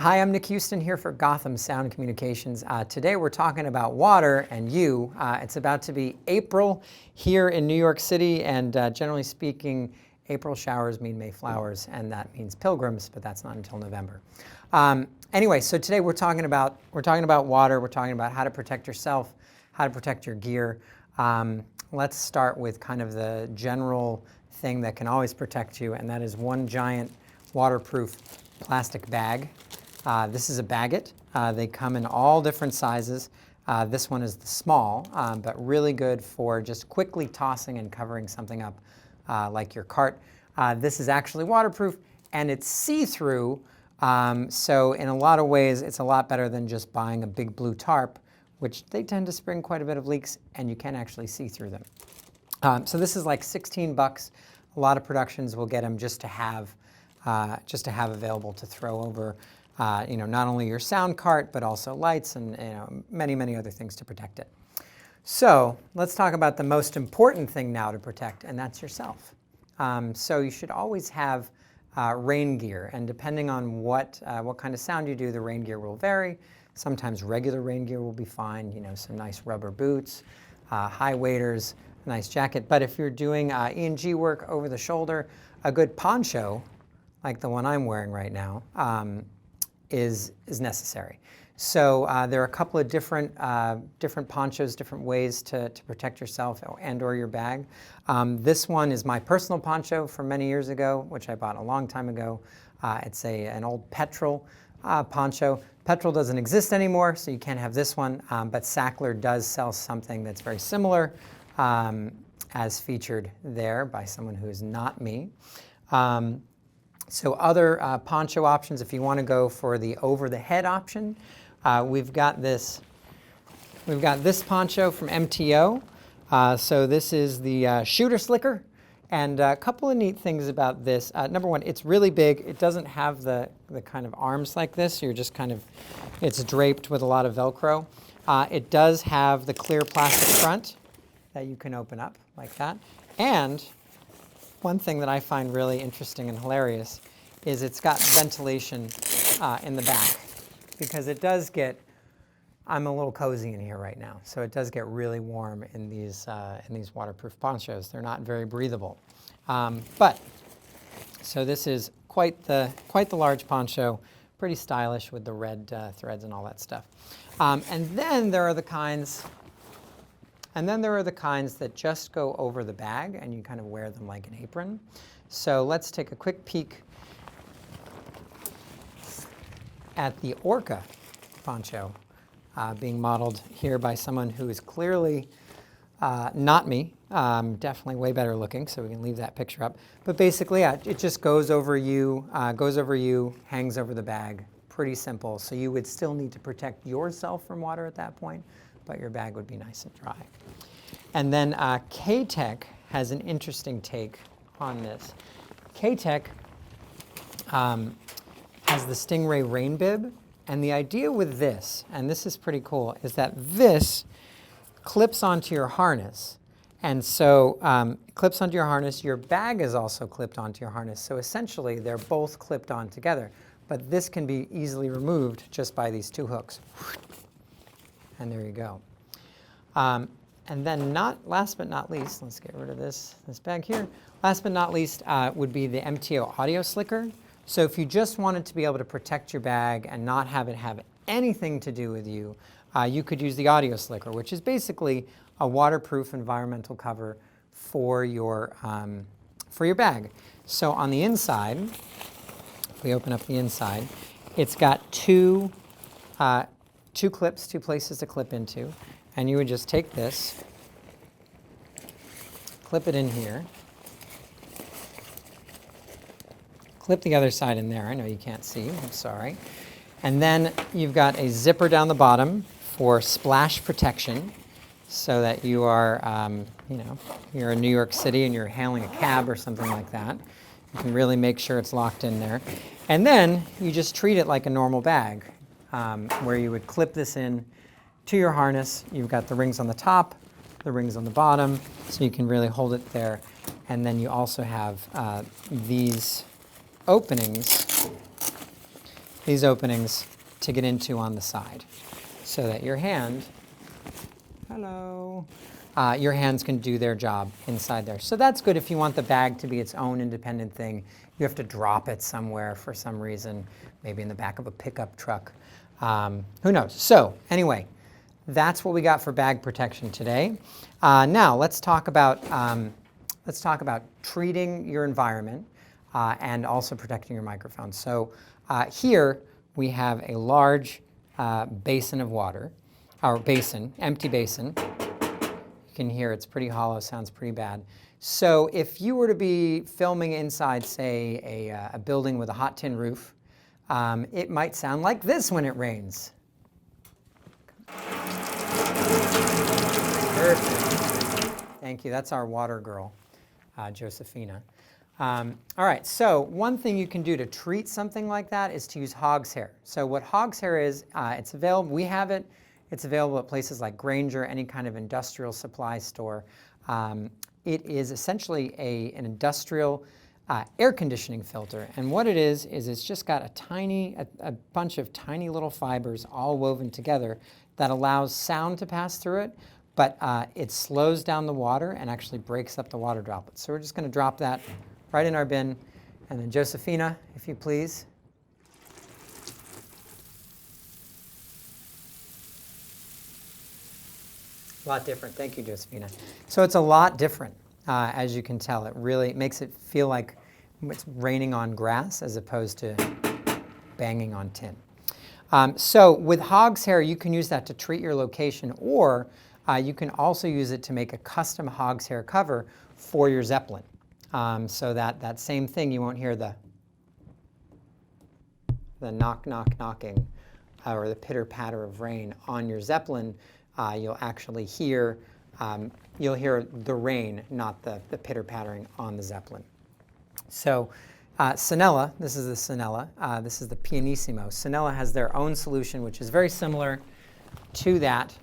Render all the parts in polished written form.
Hi, I'm Nick Huston here for Gotham Sound Communications. Today we're talking about water and you. It's about to be April here in New York City, and generally speaking, April showers mean May flowers, and that means pilgrims, but that's not until November. Anyway, so today we're talking about water. We're talking about how to protect yourself, how to protect your gear. Let's start with kind of the general thing that can always protect you, and that is one giant waterproof plastic bag. This is a Baggett. They come in all different sizes. This one is the small, but really good for just quickly tossing and covering something up like your cart. This is actually waterproof and it's see-through. So in a lot of ways, it's a lot better than just buying a big blue tarp, which they tend to spring quite a bit of leaks and you can actually see through them. So this is like 16 bucks. A lot of productions will get them just to have available to throw over, not only your sound cart, but also lights and many, many other things to protect it. So let's talk about the most important thing now to protect, and that's yourself. So you should always have rain gear, and depending on what kind of sound you do, the rain gear will vary. Sometimes regular rain gear will be fine, some nice rubber boots, high waders, a nice jacket. But if you're doing E&G work over the shoulder, a good poncho, like the one I'm wearing right now, is necessary. So there are a couple of different ponchos, different ways to protect yourself and/or your bag. This one is my personal poncho from many years ago, which I bought a long time ago. It's an old Petrol poncho. Petrol doesn't exist anymore, so you can't have this one, but Sackler does sell something that's very similar, as featured there by someone who is not me. So other poncho options, if you want to go for the over-the-head option, we've got this poncho from MTO. So this is the shooter slicker, and a couple of neat things about this. Number one, it's really big. It doesn't have the kind of arms like this. You're just it's draped with a lot of Velcro. It does have the clear plastic front that you can open up like that. And one thing that I find really interesting and hilarious is it's got ventilation in the back, because it does get, I'm a little cozy in here right now, so it does get really warm in these waterproof ponchos. They're not very breathable. So this is quite the large poncho, pretty stylish with the red threads and all that stuff. And then there are the kinds that just go over the bag and you kind of wear them like an apron. So let's take a quick peek at the Orca poncho being modeled here by someone who is clearly not me, definitely way better looking, so we can leave that picture up. But basically, it just goes over you, hangs over the bag, pretty simple. So you would still need to protect yourself from water at that point, but your bag would be nice and dry. And then K-Tek has an interesting take on this. K-Tek has the Stingray rain bib, and the idea with this, and this is pretty cool, is that this clips onto your harness. And so it clips onto your harness. Your bag is also clipped onto your harness. So essentially, they're both clipped on together. But this can be easily removed just by these two hooks. And there you go. And then last but not least, let's get rid of this bag here. Last but not least would be the MTO audio slicker. So if you just wanted to be able to protect your bag and not have it have anything to do with you, you could use the audio slicker, which is basically a waterproof environmental cover for your bag. So on the inside, if we open up the inside, it's got two clips, two places to clip into. And you would just take this, clip it in here, clip the other side in there. I know you can't see, I'm sorry. And then you've got a zipper down the bottom for splash protection, so that you are, you're in New York City and you're hailing a cab or something like that. You can really make sure it's locked in there. And then you just treat it like a normal bag, where you would clip this in to your harness. You've got the rings on the top, the rings on the bottom, so you can really hold it there. And then you also have these openings these openings to get into on the side so that your hand, hello, your hands can do their job inside there. So that's good if you want the bag to be its own independent thing. You have to drop it somewhere for some reason, maybe in the back of a pickup truck. Who knows? So anyway, that's what we got for bag protection today. Now let's talk about treating your environment and also protecting your microphone. So here we have a large basin of water, or basin, empty basin. You can hear it's pretty hollow, sounds pretty bad. So if you were to be filming inside, say, a building with a hot tin roof, it might sound like this when it rains. Perfect. Thank you. That's our water girl, Josephina. All right, so one thing you can do to treat something like that is to use Hogs Hair. So what Hogs Hair is, it's available, we have it, it's available at places like Grainger, any kind of industrial supply store. It is essentially an industrial air conditioning filter. And what it is it's just got a bunch of tiny little fibers all woven together that allows sound to pass through it, but it slows down the water and actually breaks up the water droplets. So we're just going to drop that right in our bin. And then Josephina, if you please. A lot different. Thank you, Josephina. So it's a lot different, as you can tell. It really makes it feel like it's raining on grass as opposed to banging on tin. So with Hogs Hair, you can use that to treat your location, or you can also use it to make a custom Hogs Hair cover for your Zeppelin. So that same thing, you won't hear the knock, knock, knocking, or the pitter patter of rain on your Zeppelin. You'll actually hear the rain, not the pitter pattering on the Zeppelin. So Sanella, this is the Sanella, this is the Pianissimo. Sanella has their own solution, which is very similar to that.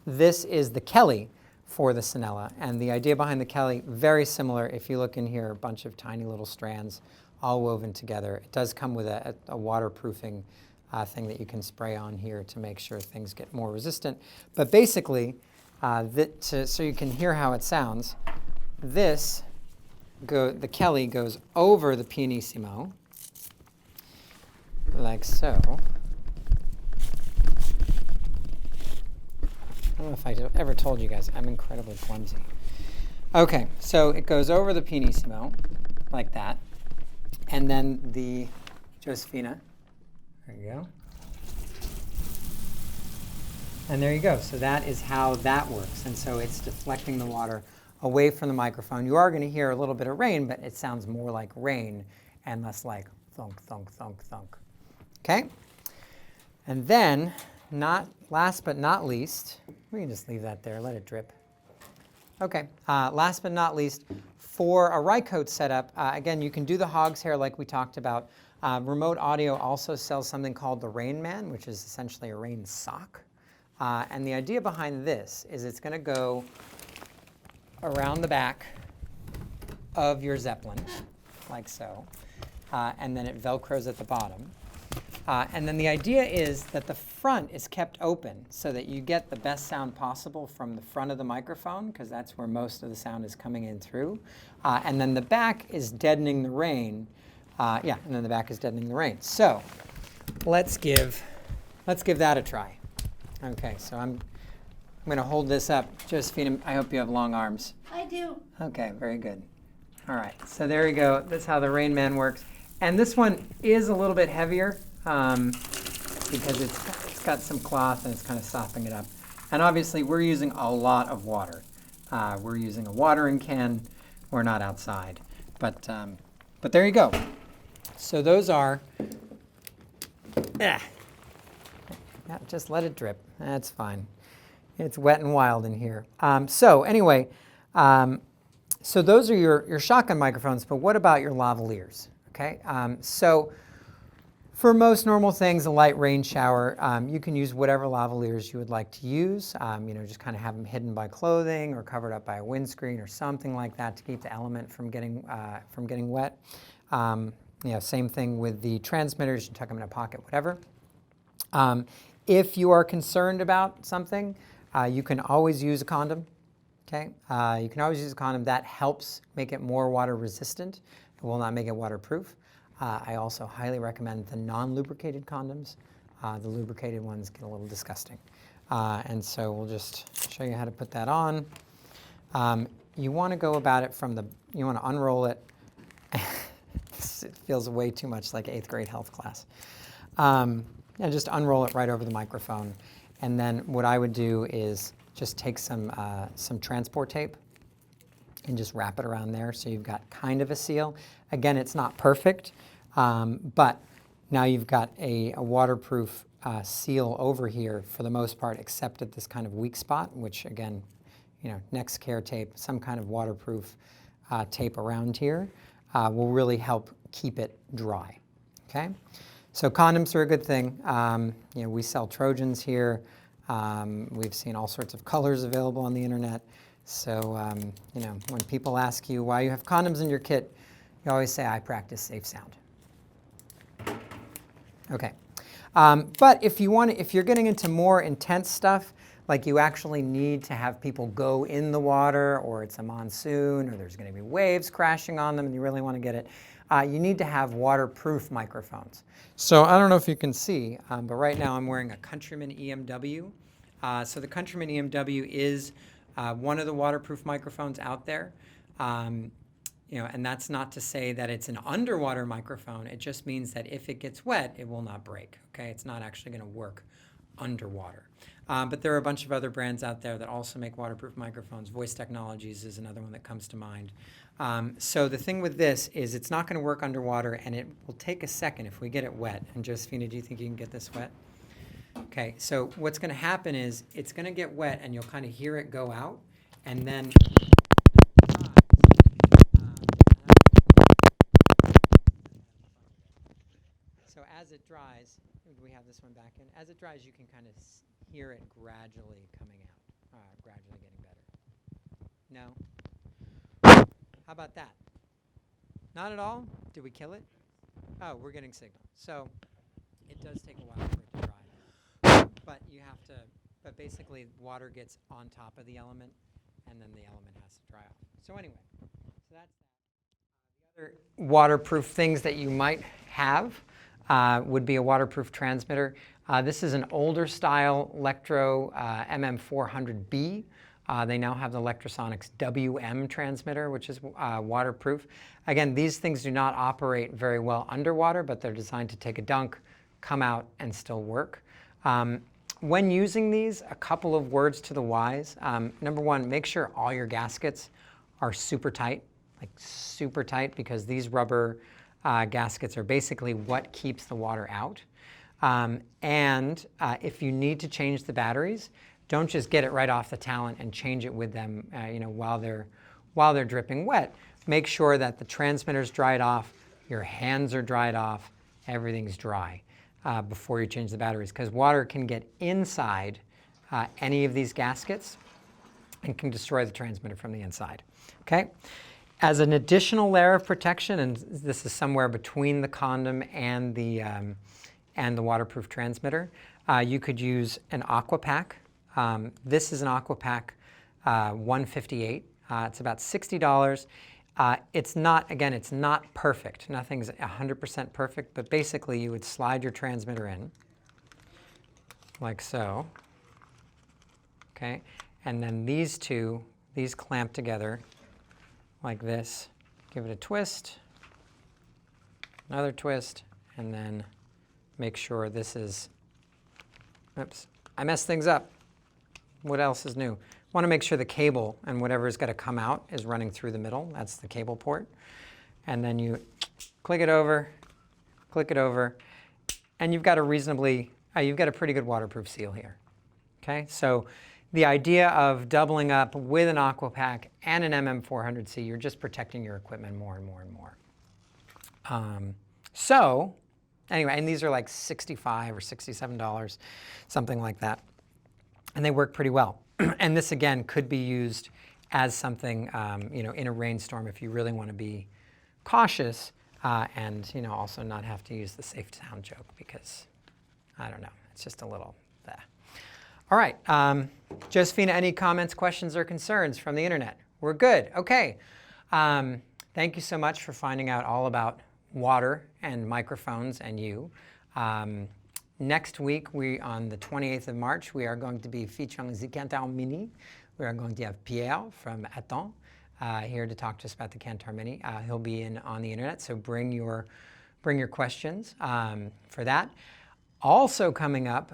This is the Kelly for the Sanella, and the idea behind the Kelly, very similar. If you look in here, a bunch of tiny little strands all woven together. It does come with a waterproofing thing that you can spray on here to make sure things get more resistant. But basically, so you can hear how it sounds, the Kelly goes over the Pianissimo, like so. I don't know if I ever told you guys, I'm incredibly clumsy. Okay, so it goes over the Pianissimo, like that. And then the Josephina, there you go. And there you go. So that is how that works. And so it's deflecting the water away from the microphone. You are going to hear a little bit of rain, but it sounds more like rain and less like thunk, thunk, thunk, thunk. Okay? And then, last but not least, we can just leave that there, let it drip. Okay, last but not least, for a Rycote setup, again, you can do the Hogs Hair like we talked about. Remote Audio also sells something called the Rain Man, which is essentially a rain sock. And the idea behind this is it's going to go around the back of your Zeppelin, like so, and then it Velcros at the bottom. And then the idea is that the front is kept open so that you get the best sound possible from the front of the microphone, because that's where most of the sound is coming in through. And then the back is deadening the rain. And then the back is deadening the rain. So let's give that a try. Okay, so I'm going to hold this up. Josephine, I hope you have long arms. I do. Okay, very good. All right, so there you go. That's how the Rain Man works. And this one is a little bit heavier because it's got some cloth and it's kind of sopping it up. And obviously, we're using a lot of water. We're using a watering can. We're not outside. But there you go. So those are... Yeah, just let it drip. That's fine. It's wet and wild in here. So anyway, so those are your shotgun microphones, but what about your lavaliers? Okay, so for most normal things, a light rain shower, you can use whatever lavaliers you would like to use. Just kind of have them hidden by clothing or covered up by a windscreen or something like that to keep the element from getting wet. Same thing with the transmitters. You can tuck them in a pocket, whatever. If you are concerned about something, you can always use a condom. Okay, you can always use a condom. That helps make it more water resistant. It will not make it waterproof. I also highly recommend the non-lubricated condoms. The lubricated ones get a little disgusting. And so we'll just show you how to put that on. You want to go about it from you want to unroll it. It feels way too much like 8th grade health class. And just unroll it right over the microphone. And then what I would do is just take some transport tape and just wrap it around there so you've got kind of a seal. Again, it's not perfect, but now you've got a waterproof seal over here for the most part, except at this kind of weak spot, which again, Next Care tape, some kind of waterproof tape around here will really help keep it dry, okay? So condoms are a good thing. We sell Trojans here. We've seen all sorts of colors available on the internet. So, when people ask you why you have condoms in your kit, you always say, I practice safe sound. Okay. But if you're getting into more intense stuff, like you actually need to have people go in the water, or it's a monsoon, or there's going to be waves crashing on them, and you really want to get it, you need to have waterproof microphones. So I don't know if you can see, but right now I'm wearing a Countryman EMW. So the Countryman EMW is one of the waterproof microphones out there. And that's not to say that it's an underwater microphone. It just means that if it gets wet, it will not break. Okay, it's not actually going to work underwater. But there are a bunch of other brands out there that also make waterproof microphones. Voice Technologies is another one that comes to mind. So the thing with this is it's not going to work underwater, and it will take a second if we get it wet. And Josephina, do you think you can get this wet? Okay, so what's going to happen is it's going to get wet, and you'll kind of hear it go out, and then so as it dries, we have this one back in. As it dries, you can kind of hear it gradually coming out, gradually getting better. No? How about that? Not at all? Did we kill it? Oh, we're getting signal. So it does take a while for it to dry. But basically water gets on top of the element, and then the element has to dry off. So anyway, so that's that. The other waterproof things that you might have would be a waterproof transmitter. This is an older style Electro MM400B. They now have the Electrosonics WM transmitter, which is waterproof. Again, these things do not operate very well underwater, but they're designed to take a dunk, come out, and still work. When using these, a couple of words to the wise. Number one, make sure all your gaskets are super tight, like super tight, because these rubber gaskets are basically what keeps the water out. And if you need to change the batteries, don't just get it right off the talent and change it with them while they're dripping wet. Make sure that the transmitter's dried off, your hands are dried off, everything's dry before you change the batteries, because water can get inside any of these gaskets and can destroy the transmitter from the inside. Okay? As an additional layer of protection, and this is somewhere between the condom and the waterproof transmitter, you could use an Aqua Pack. This is an Aqua Pack 158. It's about $60. It's not perfect. Nothing's 100% perfect, but basically you would slide your transmitter in, like so, okay? And then these clamp together like this. Give it a twist, another twist, and then make sure this is, oops, I messed things up. What else is new? Want to make sure the cable and whatever's got to come out is running through the middle. That's the cable port. And then you click it over, and you've got a pretty good waterproof seal here. Okay, so the idea of doubling up with an Aqua Pack and an MM400C, you're just protecting your equipment more and more and more. So anyway, and these are like $65 or $67, something like that. And they work pretty well. And this, again, could be used as something, in a rainstorm if you really want to be cautious. and also not have to use the safe sound joke because, I don't know, it's just a little bleh. All right, Josephina, any comments, questions, or concerns from the internet? We're good. Okay. Thank you so much for finding out all about water and microphones and you. Next week, on the 28th of March, we are going to be featuring the Kantar Mini. We are going to have Pierre from Huston here to talk to us about the Kantar Mini. He'll be on the internet, so bring your questions for that. Also coming up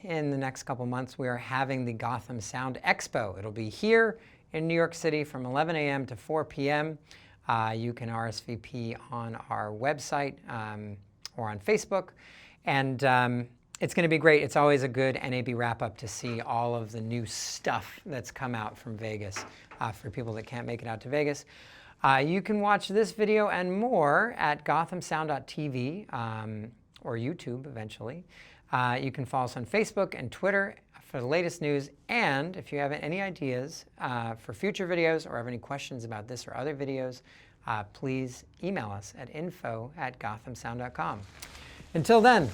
in the next couple months, we are having the Gotham Sound Expo. It'll be here in New York City from 11 a.m. to 4 p.m. You can RSVP on our website or on Facebook. And it's going to be great. It's always a good NAB wrap-up to see all of the new stuff that's come out from Vegas for people that can't make it out to Vegas. You can watch this video and more at gothamsound.tv or YouTube eventually. You can follow us on Facebook and Twitter for the latest news. And if you have any ideas for future videos or have any questions about this or other videos, please email us at info@gothamsound.com. Until then,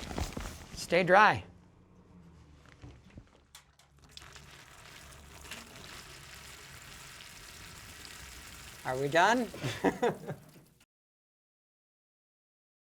stay dry. Are we done?